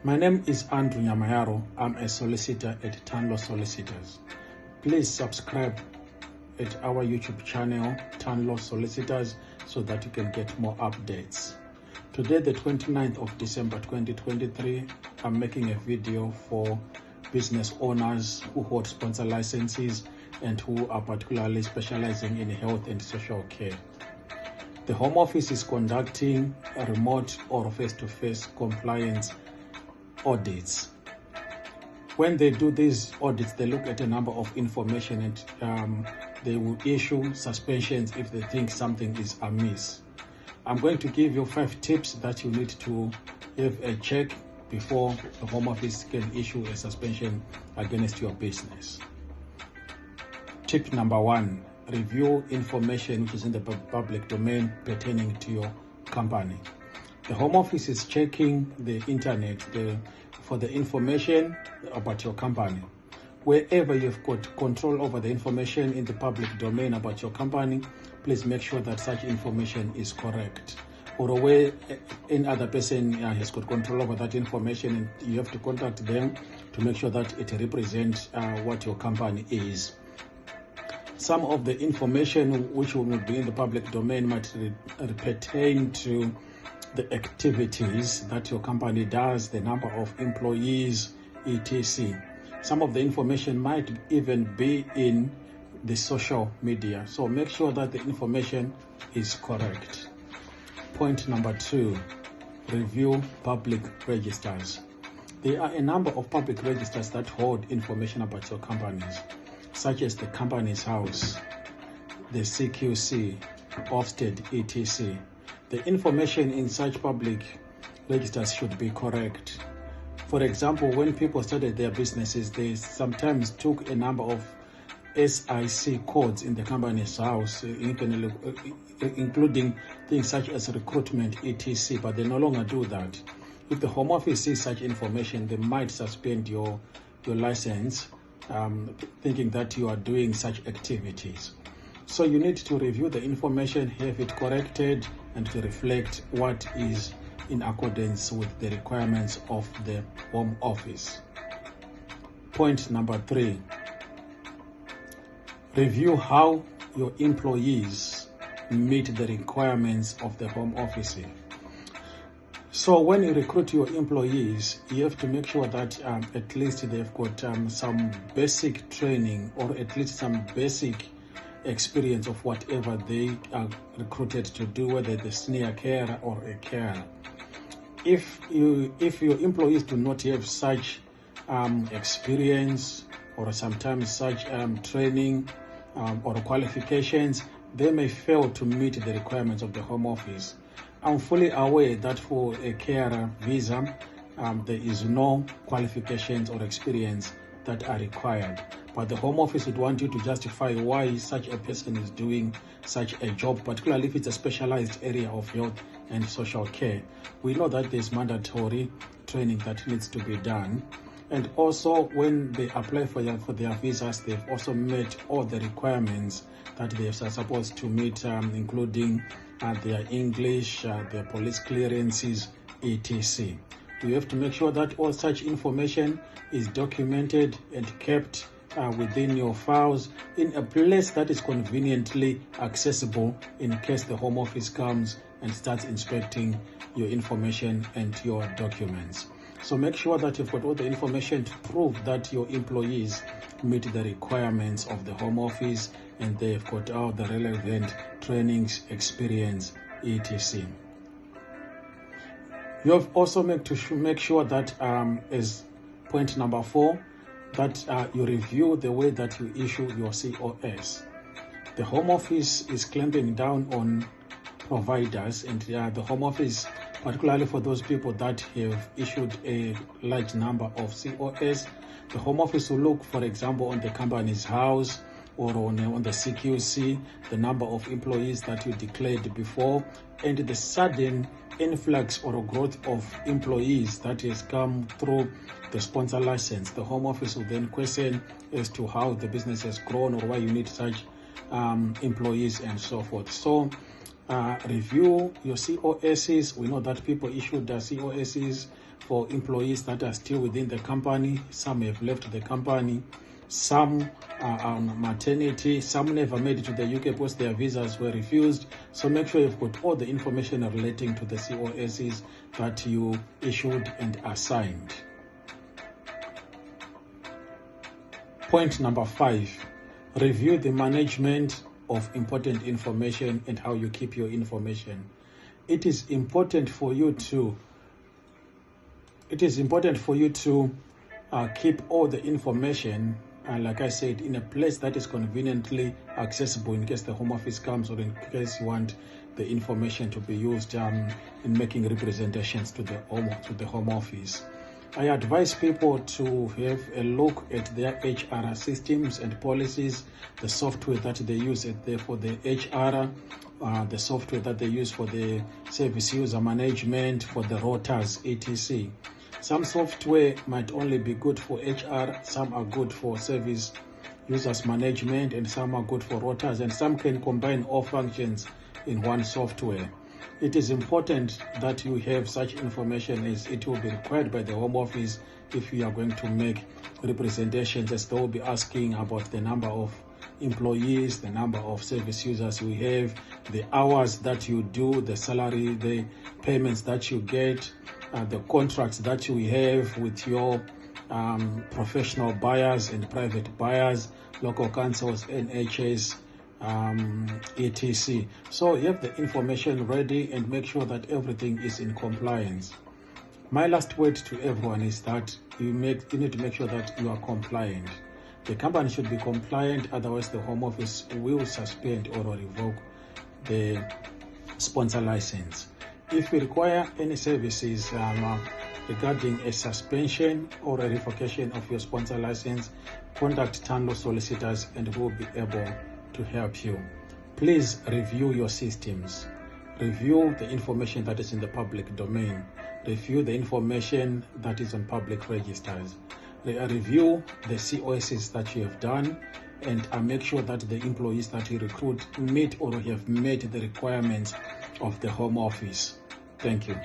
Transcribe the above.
My name is Andrew Nyamayaro. I'm a solicitor at Tanlo Solicitors. Please subscribe at our YouTube channel, Tanlo Solicitors, so that you can get more updates. Today, the 29th of December 2023, I'm making a video for business owners who hold sponsor licenses and who are particularly specializing in health and social care. The Home Office is conducting a remote or face-to-face compliance audits. When they do these audits, they look at a number of information and they will issue suspensions if they think something is amiss. I'm going to give you 5 tips that you need to have a check before the Home Office can issue a suspension against your business. Tip number 1, review information which is in the public domain pertaining to your company. The Home Office is checking the internet for the information about your company. Wherever you've got control over the information in the public domain about your company, please make sure that such information is correct. Or where any other person has got control over that information, and you have to contact them to make sure that it represents what your company is. Some of the information which will be in the public domain might pertain to the activities that your company does, the number of employees, etc. Some of the information might even be in the social media. So make sure that the information is correct. Point number 2, review public registers. There are a number of public registers that hold information about your companies, such as the Companies House, the CQC, Ofsted, etc. The information in such public registers should be correct. For example, when people started their businesses, they sometimes took a number of SIC codes in the Companies House, including things such as recruitment, etc., but they no longer do that. If the Home Office sees such information, they might suspend your license, thinking that you are doing such activities. So you need to review the information, have it corrected, and to reflect what is in accordance with the requirements of the Home Office. Point number 3, review how your employees meet the requirements of the Home Office. So when you recruit your employees, you have to make sure that at least they've got some basic training, or at least some basic experience of whatever they are recruited to do, whether the senior carer or a carer. If your employees do not have such experience, or sometimes such training or qualifications, they may fail to meet the requirements of the Home Office. I'm fully aware that for a carer visa, there is no qualifications or experience that are required. But the Home Office would want you to justify why such a person is doing such a job, particularly if it's a specialized area of health and social care. We know that there's mandatory training that needs to be done. And also, when they apply for their visas, they've also met all the requirements that they are supposed to meet, including their English, their police clearances, etc. You have to make sure that all such information is documented and kept within your files in a place that is conveniently accessible in case the Home Office comes and starts inspecting your information and your documents. So make sure that you've got all the information to prove that your employees meet the requirements of the Home Office and they've got all the relevant trainings, experience, etc. You have also make sure that as point number 4, that you review the way that you issue your COS. The Home Office is clamping down on providers, and the Home Office, particularly for those people that have issued a large number of COS, the Home Office will look, for example, on the Companies House or on the CQC, the number of employees that you declared before, and the sudden influx or growth of employees that has come through the sponsor license. The Home Office will then question as to how the business has grown or why you need such employees and so forth. So Review your COSs. We know that people issued their COSs for employees that are still within the company. Some have left the company. Some are on maternity. Some never made it to the UK because their visas were refused. So make sure you've got all the information relating to the COSs that you issued and assigned. Point number 5, review the management of important information and how you keep your information. It is important for you to keep all the information, like I said, in a place that is conveniently accessible in case the Home Office comes, or in case you want the information to be used in making representations to the Home Office. I advise people to have a look at their HR systems and policies, the software that they use for the HR, the software that they use for the service user management, for the rotas, etc. Some software might only be good for HR, some are good for service users management, and some are good for rotas, and some can combine all functions in one software. It is important that you have such information, as it will be required by the Home Office if you are going to make representations, as they will be asking about the number of employees, the number of service users you have, the hours that you do, the salary, the payments that you get, the contracts that you have with your professional buyers and private buyers, local councils, NHS, etc. So you have the information ready and make sure that everything is in compliance. My last word to everyone is that you need to make sure that you are compliant. The company should be compliant, otherwise the Home Office will suspend or revoke the sponsor license. If you require any services regarding a suspension or a revocation of your sponsor license, contact Tanlo Solicitors and we will be able to help you. Please review your systems. Review the information that is in the public domain. Review the information that is on public registers. Review the COSs that you have done, and make sure that the employees that you recruit meet or have met the requirements of the Home Office. Thank you.